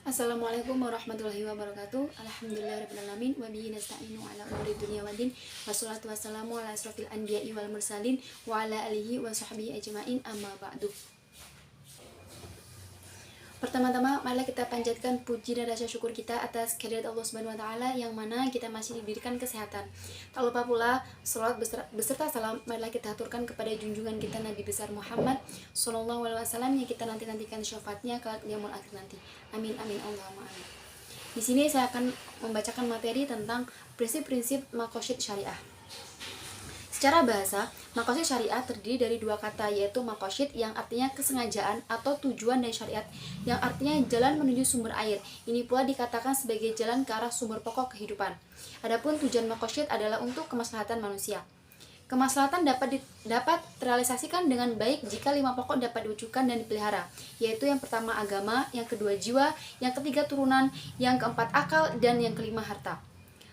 Assalamualaikum warahmatullahi wabarakatuh. Alhamdulillahirrahmanirrahim. Wa bihi nasta'inu ala umuri dunya waddin. Wassalatu wassalamu ala asrofil anbiya'i wal mursalin wa ala alihi wa sahbihi ajma'in, amma ba'du. Pertama-tama, marilah kita panjatkan puji dan rasa syukur kita atas kehadirat Allah Subhanahu wa taala yang mana kita masih diberikan kesehatan. Tak lupa pula salawat beserta salam marilah kita aturkan kepada junjungan kita Nabi besar Muhammad sallallahu alaihi wasallam yang kita nantikan syafaatnya kelak di yaumul akhir nanti. Amin amin Allahumma amin. Di sini saya akan membacakan materi tentang prinsip-prinsip maqasid syariah. Secara bahasa, maqasid syariah terdiri dari dua kata, yaitu maqasid yang artinya kesengajaan atau tujuan dari syariat, yang artinya jalan menuju sumber air. Ini pula dikatakan sebagai jalan ke arah sumber pokok kehidupan. Adapun tujuan maqasid adalah untuk kemaslahatan manusia. Kemaslahatan dapat terrealisasikan dengan baik jika 5 pokok dapat diwujudkan dan dipelihara, yaitu yang pertama agama, yang kedua jiwa, yang ketiga turunan, yang keempat akal, dan yang kelima harta.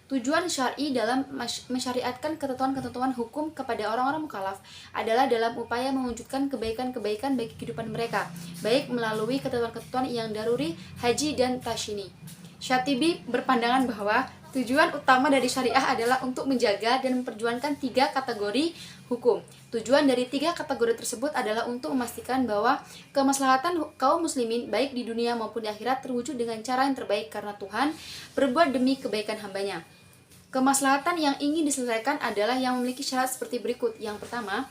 Tujuan syar'i dalam mensyariatkan ketentuan-ketentuan hukum kepada orang-orang mukallaf adalah dalam upaya mewujudkan kebaikan-kebaikan bagi kehidupan mereka, baik melalui ketentuan-ketentuan yang daruri, haji, dan tasyini. Syatibi berpandangan bahwa tujuan utama dari syariah adalah untuk menjaga dan memperjuangkan 3 kategori hukum. Tujuan dari 3 kategori tersebut adalah untuk memastikan bahwa kemaslahatan kaum muslimin baik di dunia maupun di akhirat terwujud dengan cara yang terbaik karena Tuhan berbuat demi kebaikan hambanya. Kemaslahatan yang ingin diselesaikan adalah yang memiliki syarat seperti berikut. Yang pertama,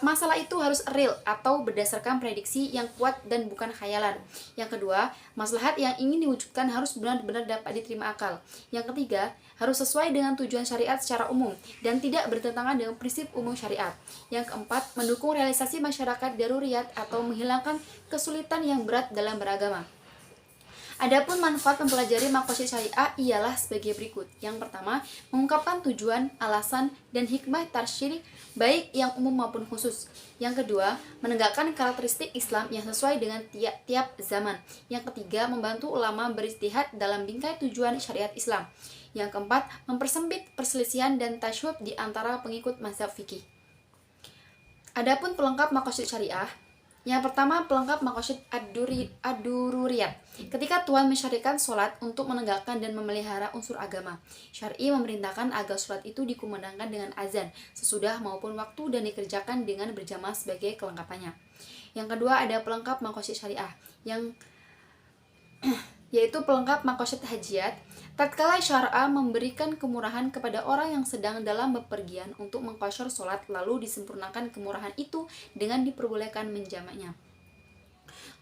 masalah itu harus real atau berdasarkan prediksi yang kuat dan bukan khayalan. Yang kedua, maslahat yang ingin diwujudkan harus benar-benar dapat diterima akal. Yang ketiga, harus sesuai dengan tujuan syariat secara umum dan tidak bertentangan dengan prinsip umum syariat. Yang keempat, mendukung realisasi masyarakat daruriyat atau menghilangkan kesulitan yang berat dalam beragama. Adapun manfaat mempelajari maqasid syariah ialah sebagai berikut. Yang pertama, mengungkapkan tujuan, alasan, dan hikmah tarsyri baik yang umum maupun khusus. Yang kedua, menegakkan karakteristik Islam yang sesuai dengan tiap zaman. Yang ketiga, membantu ulama berijtihad dalam bingkai tujuan syariat Islam. Yang keempat, mempersempit perselisihan dan tasyub di antara pengikut mazhab fikih. Adapun pelengkap maqasid syariah, yang pertama, pelengkap maqasid ad-dururiyat. Ketika Tuhan mensyariatkan sholat untuk menegakkan dan memelihara unsur agama, syar'i memerintahkan agar sholat itu dikumandangkan dengan azan sesudah maupun waktu dan dikerjakan dengan berjamaah sebagai kelengkapannya. Yang kedua, ada pelengkap maqasid syariah, yaitu pelengkap maqasid hajiyat. Tatkala syar'a memberikan kemurahan kepada orang yang sedang dalam bepergian untuk mengqashar sholat, lalu disempurnakan kemurahan itu dengan diperbolehkan menjamaknya.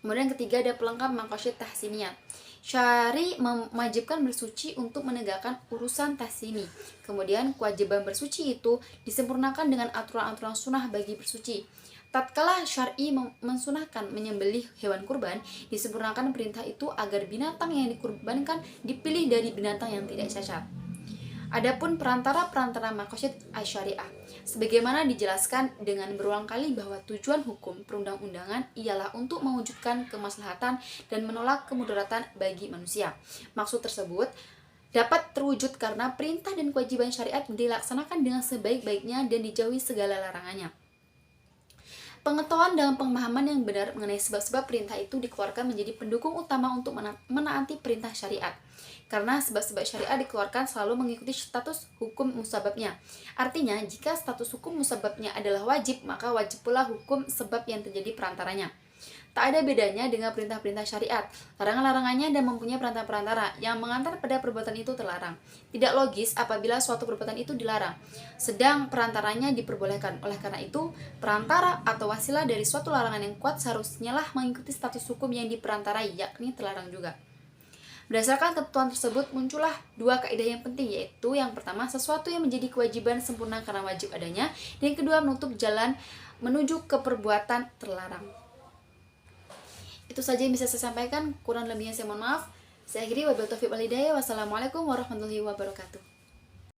Kemudian yang ketiga, ada pelengkap maqasid tahsiniyat. Syari mewajibkan bersuci untuk menegakkan urusan tahsini. Kemudian kewajiban bersuci itu disempurnakan dengan aturan-aturan sunnah bagi bersuci. Tatkala syar'i mensunahkan menyembelih hewan kurban, disempurnakan perintah itu agar binatang yang dikurbankan dipilih dari binatang yang tidak cacat. Adapun perantara maqasid asy-syariah, sebagaimana dijelaskan dengan berulang kali bahwa tujuan hukum perundang-undangan ialah untuk mewujudkan kemaslahatan dan menolak kemudaratan bagi manusia. Maksud tersebut dapat terwujud karena perintah dan kewajiban syariat dilaksanakan dengan sebaik-baiknya dan dijauhi segala larangannya. Pengetahuan dalam pemahaman yang benar mengenai sebab-sebab perintah itu dikeluarkan menjadi pendukung utama untuk menaati perintah syariat. Karena sebab-sebab syariat dikeluarkan selalu mengikuti status hukum musababnya. Artinya, jika status hukum musababnya adalah wajib, maka wajib pula hukum sebab yang terjadi perantaranya. Tak ada bedanya dengan perintah-perintah syariat. Larangan-larangannya dan mempunyai perantara-perantara yang mengantar pada perbuatan itu terlarang. Tidak logis apabila suatu perbuatan itu dilarang, sedang perantaranya diperbolehkan. Oleh karena itu, perantara atau wasilah dari suatu larangan yang kuat seharusnya lah mengikuti status hukum yang diperantarai, yakni terlarang juga. Berdasarkan ketentuan tersebut, muncullah 2 kaidah yang penting, yaitu yang pertama, sesuatu yang menjadi kewajiban sempurna karena wajib adanya, dan yang kedua, menutup jalan menuju ke perbuatan terlarang. Itu saja yang bisa saya sampaikan, kurang lebihnya saya mohon maaf. Saya akhiri, wabillahi taufiq wal hidayah. Wassalamualaikum warahmatullahi wabarakatuh.